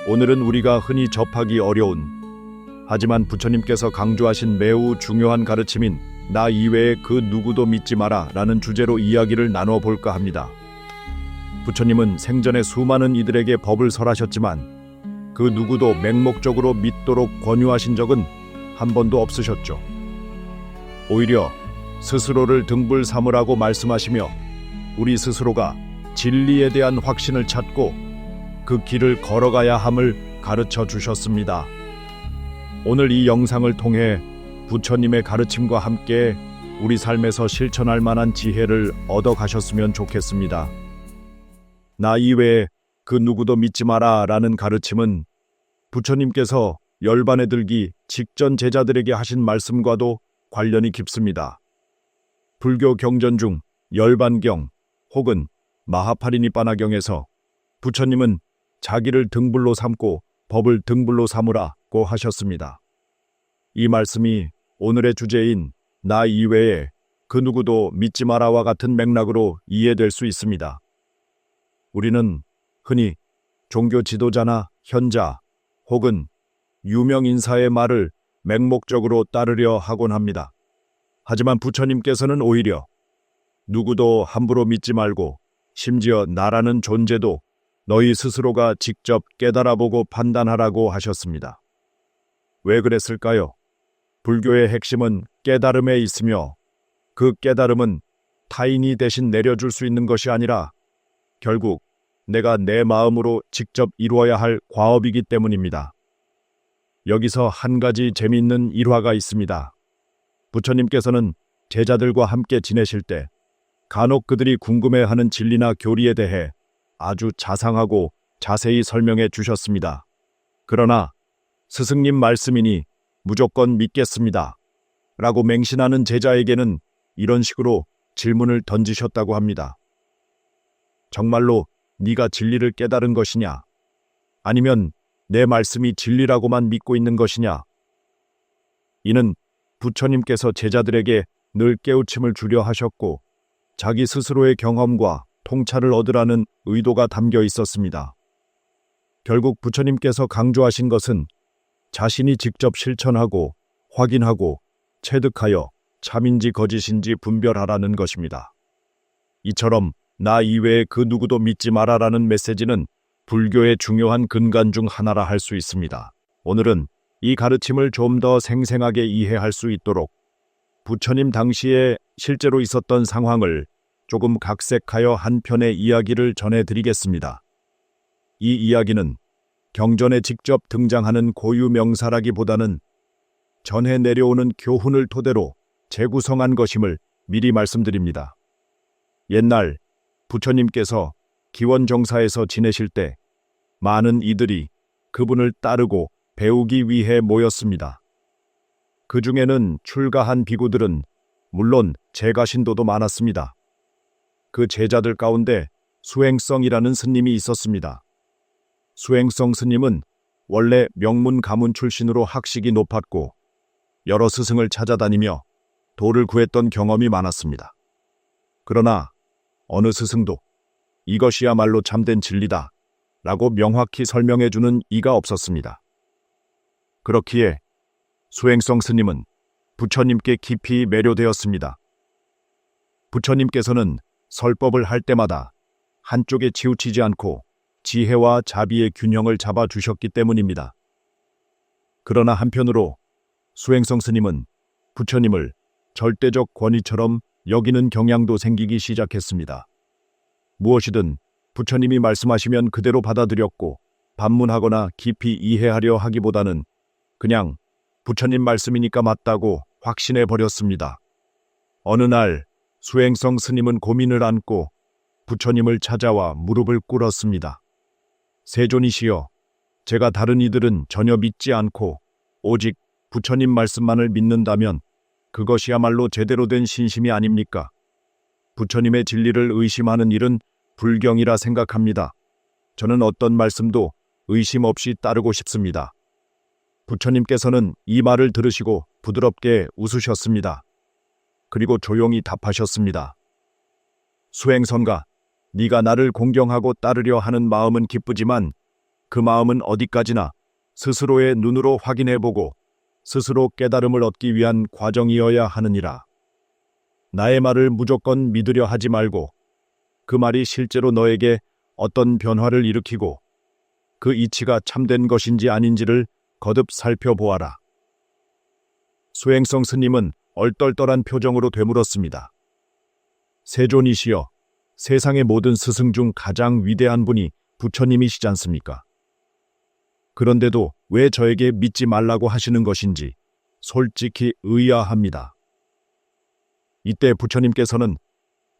오늘은 우리가 흔히 접하기 어려운, 하지만 부처님께서 강조하신 매우 중요한 가르침인 나 이외에 그 누구도 믿지 마라 라는 주제로 이야기를 나누어 볼까 합니다. 부처님은 생전에 수많은 이들에게 법을 설하셨지만 그 누구도 맹목적으로 믿도록 권유하신 적은 한 번도 없으셨죠. 오히려 스스로를 등불 삼으라고 말씀하시며 우리 스스로가 진리에 대한 확신을 찾고 그 길을 걸어가야 함을 가르쳐 주셨습니다. 오늘 이 영상을 통해 부처님의 가르침과 함께 우리 삶에서 실천할 만한 지혜를 얻어 가셨으면 좋겠습니다. 나 이외에 그 누구도 믿지 마라 라는 가르침은 부처님께서 열반에 들기 직전 제자들에게 하신 말씀과도 관련이 깊습니다. 불교 경전 중 열반경 혹은 마하파리니빠나경에서 부처님은 자기를 등불로 삼고 법을 등불로 삼으라고 하셨습니다. 이 말씀이 오늘의 주제인 나 이외에 그 누구도 믿지 마라와 같은 맥락으로 이해될 수 있습니다. 우리는 흔히 종교 지도자나 현자 혹은 유명 인사의 말을 맹목적으로 따르려 하곤 합니다. 하지만 부처님께서는 오히려 누구도 함부로 믿지 말고 심지어 나라는 존재도 너희 스스로가 직접 깨달아보고 판단하라고 하셨습니다. 왜 그랬을까요? 불교의 핵심은 깨달음에 있으며 그 깨달음은 타인이 대신 내려줄 수 있는 것이 아니라 결국 내가 내 마음으로 직접 이루어야 할 과업이기 때문입니다. 여기서 한 가지 재미있는 일화가 있습니다. 부처님께서는 제자들과 함께 지내실 때 간혹 그들이 궁금해하는 진리나 교리에 대해 아주 자상하고 자세히 설명해 주셨습니다. 그러나 스승님 말씀이니 무조건 믿겠습니다 라고 맹신하는 제자에게는 이런 식으로 질문을 던지셨다고 합니다. 정말로 네가 진리를 깨달은 것이냐? 아니면 내 말씀이 진리라고만 믿고 있는 것이냐? 이는 부처님께서 제자들에게 늘 깨우침을 주려 하셨고 자기 스스로의 경험과 통찰을 얻으라는 의도가 담겨 있었습니다. 결국 부처님께서 강조하신 것은 자신이 직접 실천하고 확인하고 체득하여 참인지 거짓인지 분별하라는 것입니다. 이처럼 나 이외에 그 누구도 믿지 마라라는 메시지는 불교의 중요한 근간 중 하나라 할 수 있습니다. 오늘은 이 가르침을 좀 더 생생하게 이해할 수 있도록 부처님 당시에 실제로 있었던 상황을 조금 각색하여 한 편의 이야기를 전해드리겠습니다. 이 이야기는 경전에 직접 등장하는 고유 명사라기보다는 전해 내려오는 교훈을 토대로 재구성한 것임을 미리 말씀드립니다. 옛날 부처님께서 기원정사에서 지내실 때 많은 이들이 그분을 따르고 배우기 위해 모였습니다. 그 중에는 출가한 비구들은 물론 제가 신도도 많았습니다. 그 제자들 가운데 수행성이라는 스님이 있었습니다. 수행성 스님은 원래 명문 가문 출신으로 학식이 높았고 여러 스승을 찾아다니며 도를 구했던 경험이 많았습니다. 그러나 어느 스승도 이것이야말로 참된 진리다 라고 명확히 설명해주는 이가 없었습니다. 그렇기에 수행성 스님은 부처님께 깊이 매료되었습니다. 부처님께서는 설법을 할 때마다 한쪽에 치우치지 않고 지혜와 자비의 균형을 잡아주셨기 때문입니다. 그러나 한편으로 수행성 스님은 부처님을 절대적 권위처럼 여기는 경향도 생기기 시작했습니다. 무엇이든 부처님이 말씀하시면 그대로 받아들였고 반문하거나 깊이 이해하려 하기보다는 그냥 부처님 말씀이니까 맞다고 확신해 버렸습니다. 어느 날 수행성 스님은 고민을 안고 부처님을 찾아와 무릎을 꿇었습니다. 세존이시여, 제가 다른 이들은 전혀 믿지 않고 오직 부처님 말씀만을 믿는다면 그것이야말로 제대로 된 신심이 아닙니까? 부처님의 진리를 의심하는 일은 불경이라 생각합니다. 저는 어떤 말씀도 의심 없이 따르고 싶습니다. 부처님께서는 이 말을 들으시고 부드럽게 웃으셨습니다. 그리고 조용히 답하셨습니다. 수행선가, 네가 나를 공경하고 따르려 하는 마음은 기쁘지만 그 마음은 어디까지나 스스로의 눈으로 확인해보고 스스로 깨달음을 얻기 위한 과정이어야 하느니라. 나의 말을 무조건 믿으려 하지 말고 그 말이 실제로 너에게 어떤 변화를 일으키고 그 이치가 참된 것인지 아닌지를 거듭 살펴보아라. 수행성 스님은 얼떨떨한 표정으로 되물었습니다. 세존이시여, 세상의 모든 스승 중 가장 위대한 분이 부처님이시지 않습니까? 그런데도 왜 저에게 믿지 말라고 하시는 것인지 솔직히 의아합니다. 이때 부처님께서는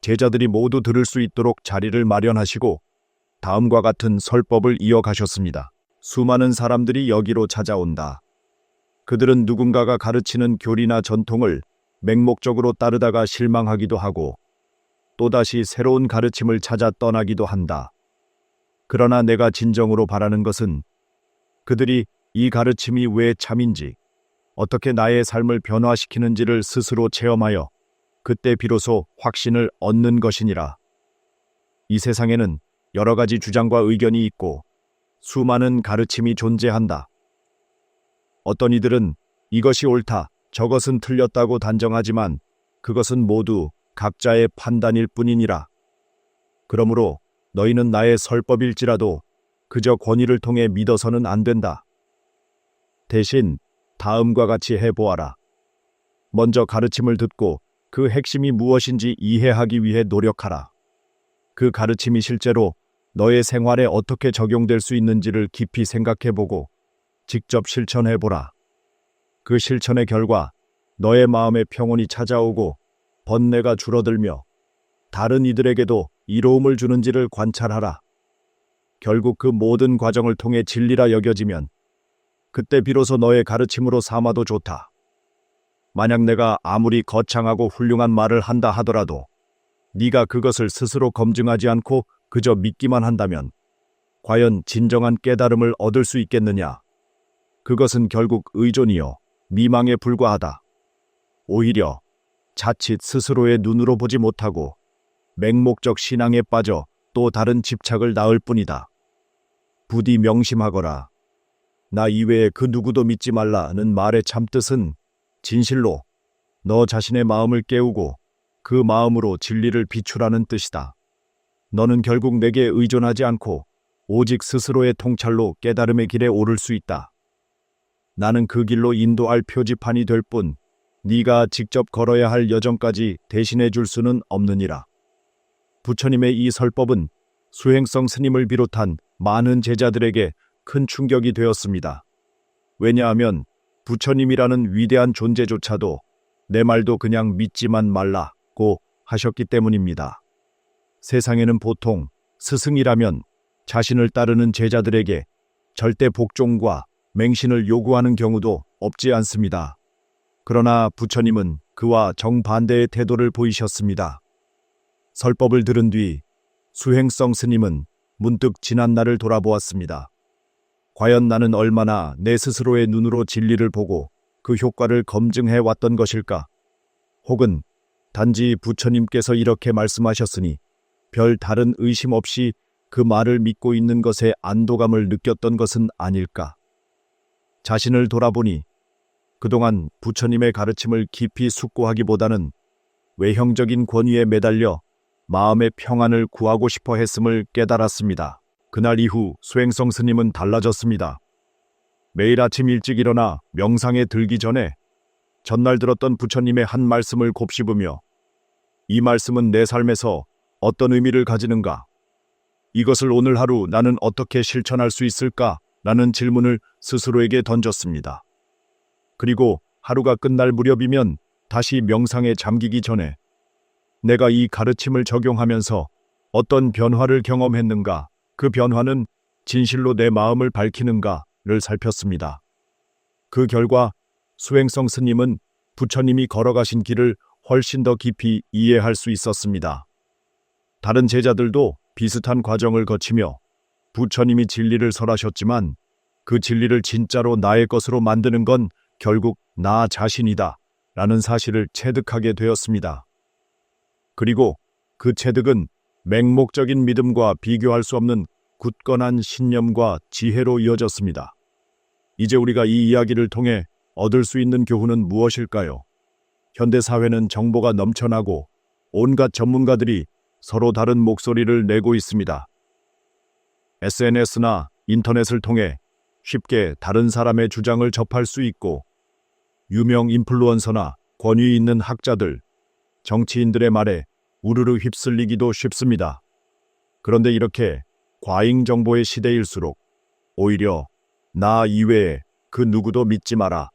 제자들이 모두 들을 수 있도록 자리를 마련하시고 다음과 같은 설법을 이어가셨습니다. 수많은 사람들이 여기로 찾아온다. 그들은 누군가가 가르치는 교리나 전통을 맹목적으로 따르다가 실망하기도 하고 또다시 새로운 가르침을 찾아 떠나기도 한다. 그러나 내가 진정으로 바라는 것은 그들이 이 가르침이 왜 참인지, 어떻게 나의 삶을 변화시키는지를 스스로 체험하여 그때 비로소 확신을 얻는 것이니라. 이 세상에는 여러 가지 주장과 의견이 있고 수많은 가르침이 존재한다. 어떤 이들은 이것이 옳다, 저것은 틀렸다고 단정하지만 그것은 모두 각자의 판단일 뿐이니라. 그러므로 너희는 나의 설법일지라도 그저 권위를 통해 믿어서는 안 된다. 대신 다음과 같이 해보아라. 먼저 가르침을 듣고 그 핵심이 무엇인지 이해하기 위해 노력하라. 그 가르침이 실제로 너의 생활에 어떻게 적용될 수 있는지를 깊이 생각해보고 직접 실천해보라. 그 실천의 결과 너의 마음에 평온이 찾아오고 번뇌가 줄어들며 다른 이들에게도 이로움을 주는지를 관찰하라. 결국 그 모든 과정을 통해 진리라 여겨지면 그때 비로소 너의 가르침으로 삼아도 좋다. 만약 내가 아무리 거창하고 훌륭한 말을 한다 하더라도 네가 그것을 스스로 검증하지 않고 그저 믿기만 한다면 과연 진정한 깨달음을 얻을 수 있겠느냐? 그것은 결국 의존이요 미망에 불과하다. 오히려 자칫 스스로의 눈으로 보지 못하고 맹목적 신앙에 빠져 또 다른 집착을 낳을 뿐이다. 부디 명심하거라. 나 이외에 그 누구도 믿지 말라는 말의 참뜻은 진실로 너 자신의 마음을 깨우고 그 마음으로 진리를 비추라는 뜻이다. 너는 결국 내게 의존하지 않고 오직 스스로의 통찰로 깨달음의 길에 오를 수 있다. 나는 그 길로 인도할 표지판이 될 뿐 네가 직접 걸어야 할 여정까지 대신해 줄 수는 없느니라. 부처님의 이 설법은 수행성 스님을 비롯한 많은 제자들에게 큰 충격이 되었습니다. 왜냐하면 부처님이라는 위대한 존재조차도 내 말도 그냥 믿지만 말라고 하셨기 때문입니다. 세상에는 보통 스승이라면 자신을 따르는 제자들에게 절대 복종과 맹신을 요구하는 경우도 없지 않습니다. 그러나 부처님은 그와 정반대의 태도를 보이셨습니다. 설법을 들은 뒤 수행성 스님은 문득 지난 날을 돌아보았습니다. 과연 나는 얼마나 내 스스로의 눈으로 진리를 보고 그 효과를 검증해 왔던 것일까? 혹은 단지 부처님께서 이렇게 말씀하셨으니 별 다른 의심 없이 그 말을 믿고 있는 것에 안도감을 느꼈던 것은 아닐까? 자신을 돌아보니 그동안 부처님의 가르침을 깊이 숙고하기보다는 외형적인 권위에 매달려 마음의 평안을 구하고 싶어 했음을 깨달았습니다. 그날 이후 수행성 스님은 달라졌습니다. 매일 아침 일찍 일어나 명상에 들기 전에 전날 들었던 부처님의 한 말씀을 곱씹으며 이 말씀은 내 삶에서 어떤 의미를 가지는가? 이것을 오늘 하루 나는 어떻게 실천할 수 있을까? 라는 질문을 스스로에게 던졌습니다. 그리고 하루가 끝날 무렵이면 다시 명상에 잠기기 전에 내가 이 가르침을 적용하면서 어떤 변화를 경험했는가, 그 변화는 진실로 내 마음을 밝히는가를 살폈습니다. 그 결과 수행성 스님은 부처님이 걸어가신 길을 훨씬 더 깊이 이해할 수 있었습니다. 다른 제자들도 비슷한 과정을 거치며 부처님이 진리를 설하셨지만 그 진리를 진짜로 나의 것으로 만드는 건 결국 나 자신이다 라는 사실을 체득하게 되었습니다. 그리고 그 체득은 맹목적인 믿음과 비교할 수 없는 굳건한 신념과 지혜로 이어졌습니다. 이제 우리가 이 이야기를 통해 얻을 수 있는 교훈은 무엇일까요? 현대 사회는 정보가 넘쳐나고 온갖 전문가들이 서로 다른 목소리를 내고 있습니다. SNS나 인터넷을 통해 쉽게 다른 사람의 주장을 접할 수 있고, 유명 인플루언서나 권위 있는 학자들, 정치인들의 말에 우르르 휩쓸리기도 쉽습니다. 그런데 이렇게 과잉 정보의 시대일수록 오히려 나 이외에 그 누구도 믿지 마라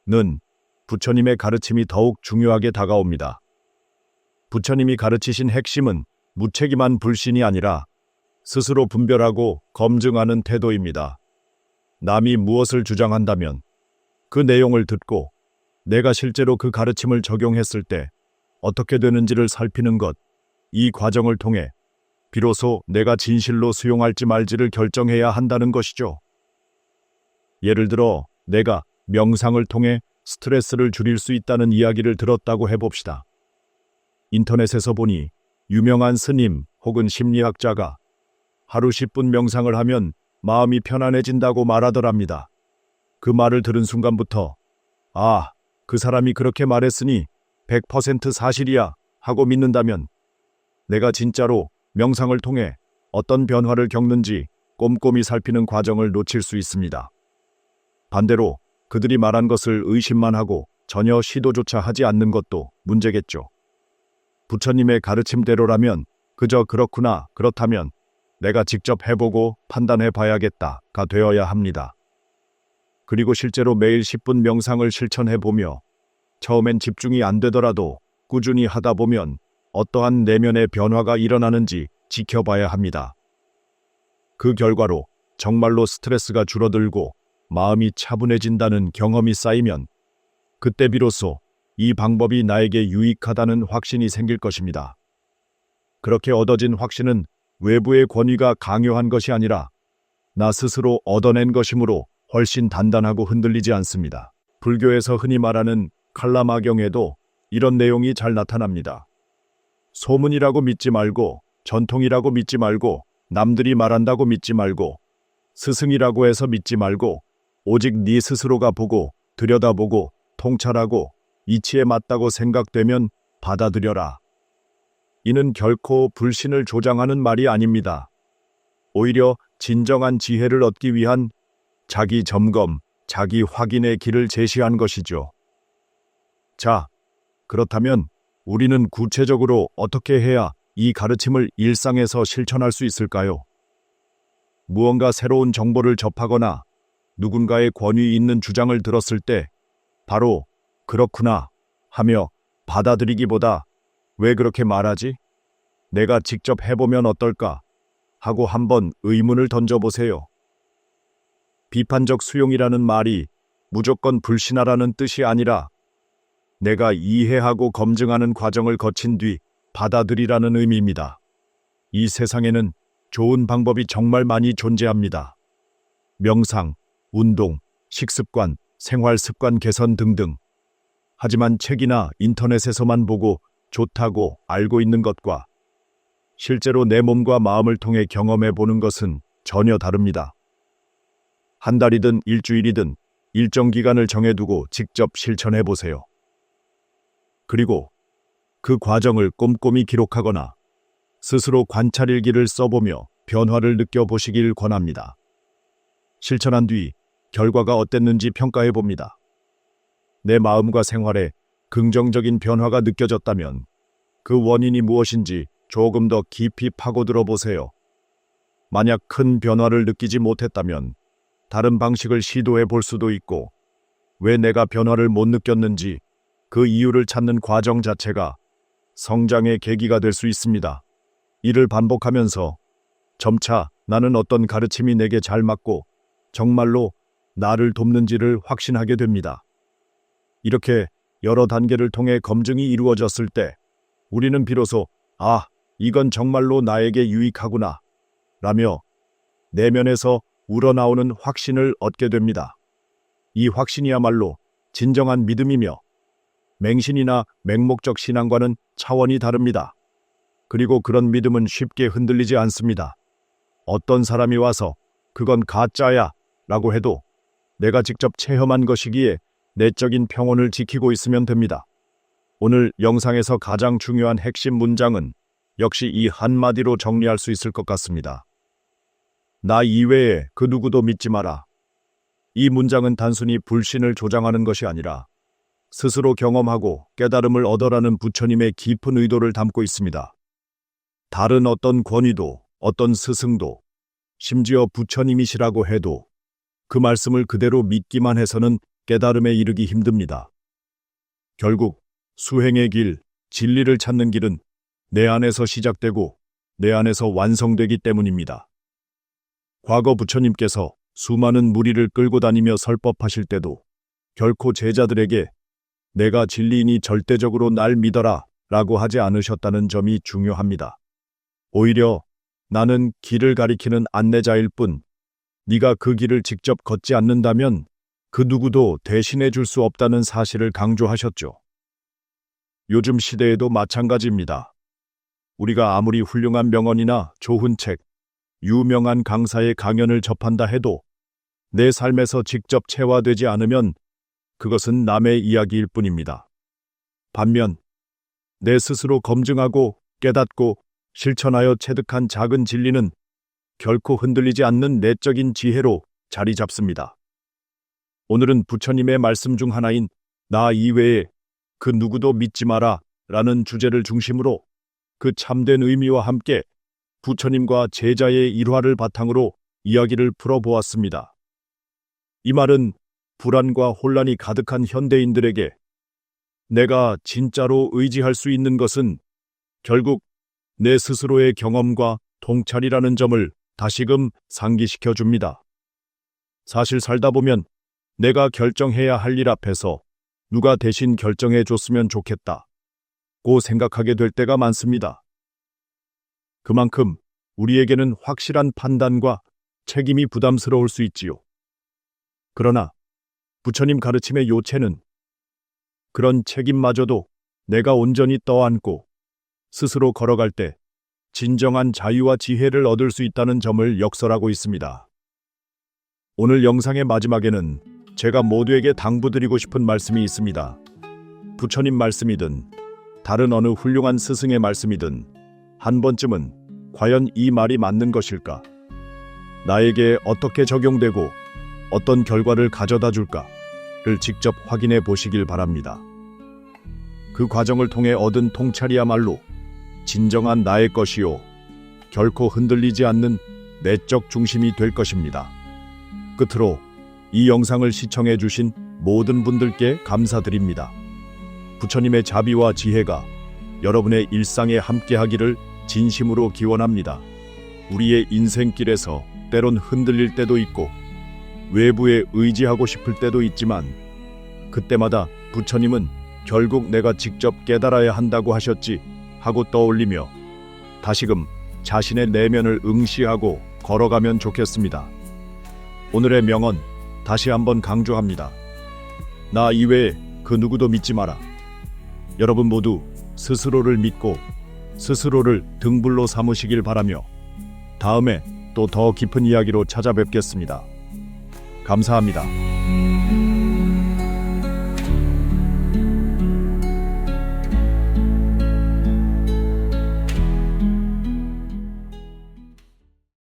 는 부처님의 가르침이 더욱 중요하게 다가옵니다. 부처님이 가르치신 핵심은 무책임한 불신이 아니라 스스로 분별하고 검증하는 태도입니다. 남이 무엇을 주장한다면 그 내용을 듣고 내가 실제로 그 가르침을 적용했을 때 어떻게 되는지를 살피는 것, 이 과정을 통해 비로소 내가 진실로 수용할지 말지를 결정해야 한다는 것이죠. 예를 들어 내가 명상을 통해 스트레스를 줄일 수 있다는 이야기를 들었다고 해봅시다. 인터넷에서 보니 유명한 스님 혹은 심리학자가 하루 10분 명상을 하면 마음이 편안해진다고 말하더랍니다. 그 말을 들은 순간부터 아, 그 사람이 그렇게 말했으니 100% 사실이야 하고 믿는다면 내가 진짜로 명상을 통해 어떤 변화를 겪는지 꼼꼼히 살피는 과정을 놓칠 수 있습니다. 반대로 그들이 말한 것을 의심만 하고 전혀 시도조차 하지 않는 것도 문제겠죠. 부처님의 가르침대로라면 그저 그렇구나, 그렇다면 내가 직접 해보고 판단해 봐야겠다가 되어야 합니다. 그리고 실제로 매일 10분 명상을 실천해보며 처음엔 집중이 안 되더라도 꾸준히 하다 보면 어떠한 내면의 변화가 일어나는지 지켜봐야 합니다. 그 결과로 정말로 스트레스가 줄어들고 마음이 차분해진다는 경험이 쌓이면 그때 비로소 이 방법이 나에게 유익하다는 확신이 생길 것입니다. 그렇게 얻어진 확신은 외부의 권위가 강요한 것이 아니라 나 스스로 얻어낸 것이므로 훨씬 단단하고 흔들리지 않습니다. 불교에서 흔히 말하는 칼라마경에도 이런 내용이 잘 나타납니다. 소문이라고 믿지 말고, 전통이라고 믿지 말고, 남들이 말한다고 믿지 말고, 스승이라고 해서 믿지 말고, 오직 네 스스로가 보고, 들여다보고, 통찰하고, 이치에 맞다고 생각되면 받아들여라. 이는 결코 불신을 조장하는 말이 아닙니다. 오히려 진정한 지혜를 얻기 위한 자기 점검, 자기 확인의 길을 제시한 것이죠. 자, 그렇다면 우리는 구체적으로 어떻게 해야 이 가르침을 일상에서 실천할 수 있을까요? 무언가 새로운 정보를 접하거나 누군가의 권위 있는 주장을 들었을 때 바로 그렇구나 하며 받아들이기보다 왜 그렇게 말하지? 내가 직접 해보면 어떨까? 하고 한번 의문을 던져보세요. 비판적 수용이라는 말이 무조건 불신하라는 뜻이 아니라 내가 이해하고 검증하는 과정을 거친 뒤 받아들이라는 의미입니다. 이 세상에는 좋은 방법이 정말 많이 존재합니다. 명상, 운동, 식습관, 생활습관 개선 등등. 하지만 책이나 인터넷에서만 보고 좋다고 알고 있는 것과 실제로 내 몸과 마음을 통해 경험해 보는 것은 전혀 다릅니다. 한 달이든 일주일이든 일정 기간을 정해두고 직접 실천해 보세요. 그리고 그 과정을 꼼꼼히 기록하거나 스스로 관찰일기를 써보며 변화를 느껴보시길 권합니다. 실천한 뒤 결과가 어땠는지 평가해 봅니다. 내 마음과 생활에 긍정적인 변화가 느껴졌다면 그 원인이 무엇인지 조금 더 깊이 파고들어 보세요. 만약 큰 변화를 느끼지 못했다면 다른 방식을 시도해 볼 수도 있고, 왜 내가 변화를 못 느꼈는지 그 이유를 찾는 과정 자체가 성장의 계기가 될 수 있습니다. 이를 반복하면서 점차 나는 어떤 가르침이 내게 잘 맞고 정말로 나를 돕는지를 확신하게 됩니다. 이렇게 여러 단계를 통해 검증이 이루어졌을 때 우리는 비로소 아, 이건 정말로 나에게 유익하구나 라며 내면에서 우러나오는 확신을 얻게 됩니다. 이 확신이야말로 진정한 믿음이며 맹신이나 맹목적 신앙과는 차원이 다릅니다. 그리고 그런 믿음은 쉽게 흔들리지 않습니다. 어떤 사람이 와서 그건 가짜야 라고 해도 내가 직접 체험한 것이기에 내적인 평온을 지키고 있으면 됩니다. 오늘 영상에서 가장 중요한 핵심 문장은 역시 이 한마디로 정리할 수 있을 것 같습니다. 나 이외에 그 누구도 믿지 마라. 이 문장은 단순히 불신을 조장하는 것이 아니라 스스로 경험하고 깨달음을 얻어라는 부처님의 깊은 의도를 담고 있습니다. 다른 어떤 권위도, 어떤 스승도, 심지어 부처님이시라고 해도 그 말씀을 그대로 믿기만 해서는 깨달음에 이르기 힘듭니다. 결국 수행의 길, 진리를 찾는 길은 내 안에서 시작되고 내 안에서 완성되기 때문입니다. 과거 부처님께서 수많은 무리를 끌고 다니며 설법하실 때도 결코 제자들에게 내가 진리이니 절대적으로 날 믿어라 라고 하지 않으셨다는 점이 중요합니다. 오히려 나는 길을 가리키는 안내자일 뿐 네가 그 길을 직접 걷지 않는다면 그 누구도 대신해 줄 수 없다는 사실을 강조하셨죠. 요즘 시대에도 마찬가지입니다. 우리가 아무리 훌륭한 명언이나 좋은 책, 유명한 강사의 강연을 접한다 해도 내 삶에서 직접 체화되지 않으면 그것은 남의 이야기일 뿐입니다. 반면 내 스스로 검증하고 깨닫고 실천하여 체득한 작은 진리는 결코 흔들리지 않는 내적인 지혜로 자리 잡습니다. 오늘은 부처님의 말씀 중 하나인 나 이외에 그 누구도 믿지 마라 라는 주제를 중심으로 그 참된 의미와 함께 부처님과 제자의 일화를 바탕으로 이야기를 풀어보았습니다. 이 말은 불안과 혼란이 가득한 현대인들에게 내가 진짜로 의지할 수 있는 것은 결국 내 스스로의 경험과 통찰이라는 점을 다시금 상기시켜 줍니다. 사실 살다 보면 내가 결정해야 할 일 앞에서 누가 대신 결정해 줬으면 좋겠다고 생각하게 될 때가 많습니다. 그만큼 우리에게는 확실한 판단과 책임이 부담스러울 수 있지요. 그러나 부처님 가르침의 요체는 그런 책임마저도 내가 온전히 떠안고 스스로 걸어갈 때 진정한 자유와 지혜를 얻을 수 있다는 점을 역설하고 있습니다. 오늘 영상의 마지막에는 제가 모두에게 당부드리고 싶은 말씀이 있습니다. 부처님 말씀이든 다른 어느 훌륭한 스승의 말씀이든 한 번쯤은 과연 이 말이 맞는 것일까? 나에게 어떻게 적용되고 어떤 결과를 가져다 줄까를 직접 확인해 보시길 바랍니다. 그 과정을 통해 얻은 통찰이야말로 진정한 나의 것이요, 결코 흔들리지 않는 내적 중심이 될 것입니다. 끝으로 이 영상을 시청해 주신 모든 분들께 감사드립니다. 부처님의 자비와 지혜가 여러분의 일상에 함께하기를 진심으로 기원합니다. 우리의 인생길에서 때론 흔들릴 때도 있고 외부에 의지하고 싶을 때도 있지만 그때마다 부처님은 결국 내가 직접 깨달아야 한다고 하셨지 하고 떠올리며 다시금 자신의 내면을 응시하고 걸어가면 좋겠습니다. 오늘의 명언 다시 한번 강조합니다. 나 이외에 그 누구도 믿지 마라. 여러분 모두 스스로를 믿고 스스로를 등불로 삼으시길 바라며 다음에 또 더 깊은 이야기로 찾아뵙겠습니다. 감사합니다.